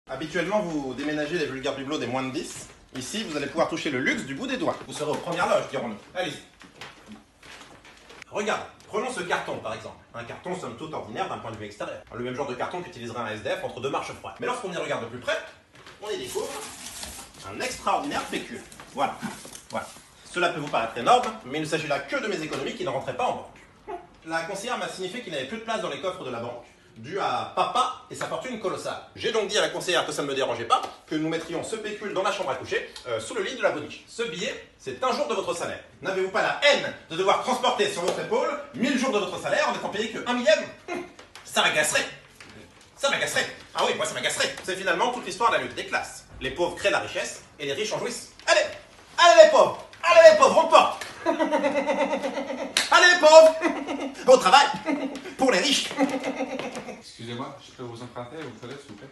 Habituellement, vous déménagez les vulgaires bibelots des moins de 10. Ici, vous allez pouvoir toucher le luxe du bout des doigts. Vous serez aux premières loges, dirons-nous. Allez-y. Regarde, prenons ce carton par exemple. Un carton somme toute ordinaire d'un point de vue extérieur. Le même genre de carton qu'utiliserait un SDF entre deux marches froides. Mais lorsqu'on y regarde de plus près, on y découvre un extraordinaire pécule. Voilà. Voilà. Cela peut vous paraître énorme, mais il ne s'agit là que de mes économies qui ne rentraient pas en banque. La conseillère m'a signifié qu'il n'avait plus de place dans les coffres de la banque, dû à papa et sa fortune colossale. J'ai donc dit à la conseillère que ça ne me dérangeait pas, que nous mettrions ce pécule dans la chambre à coucher, sous le lit de la boniche. Ce billet, c'est un jour de votre salaire. N'avez-vous pas la haine de devoir transporter sur votre épaule 1000 jours de votre salaire en n'étant payé que 1 millième? Ça m'agacerait. Ça m'agacerait. Ah oui, moi ça m'agacerait. C'est finalement toute l'histoire de la lutte des classes. Les pauvres créent la richesse et les riches en jouissent. Allez, allez les pauvres, on porte. Allez les pauvres, au travail, pour les riches. Excusez-moi, je peux vous emprunter aux toilettes, s'il vous plaît?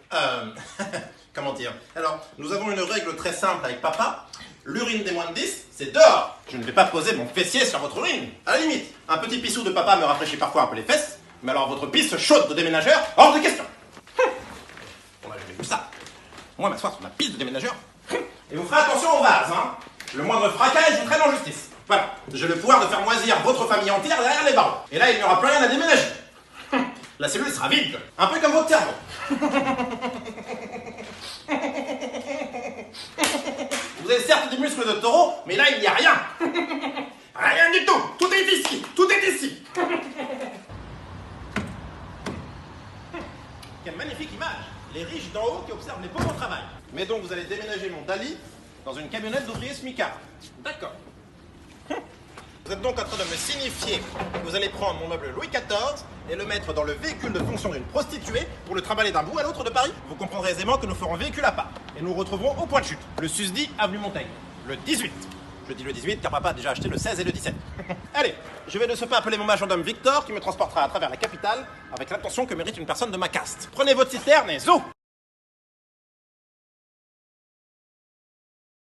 Comment dire? Alors, nous avons une règle très simple avec papa. L'urine des moins de 10, c'est dehors. Je ne vais pas poser mon fessier sur votre urine. À la limite, un petit pissou de papa me rafraîchit parfois un peu les fesses, mais alors votre pisse chaude de déménageur, hors de question. On n'a jamais vu ça. Moi, m'asseoir sur la pisse de déménageur. Et vous ferez attention au vase, hein. Le moindre fracas, je vous traîne en justice. Voilà, j'ai le pouvoir de faire moisir votre famille entière derrière les barreaux. Et là, il n'y aura plus rien à déménager. La cellule sera vide, un peu comme votre cerveau. Vous avez certes des muscles de taureau, mais là, il n'y a rien. Rien du tout. Tout est ici. Tout est ici. Quelle magnifique image. Les riches d'en haut qui observent les pauvres au travail. Mais donc, vous allez déménager mon Dali dans une camionnette d'ouvrier smicard. D'accord. Vous êtes donc en train de me signifier que vous allez prendre mon meuble Louis XIV et le mettre dans le véhicule de fonction d'une prostituée pour le trimballer d'un bout à l'autre de Paris. Vous comprendrez aisément que nous ferons véhicule à part. Et nous nous retrouverons au point de chute, le susdit avenue Montaigne, le 18. Je dis le 18 car papa a déjà acheté le 16 et le 17. Allez, je vais de ce pas appeler mon majordome Victor qui me transportera à travers la capitale avec l'attention que mérite une personne de ma caste. Prenez votre citerne et zou!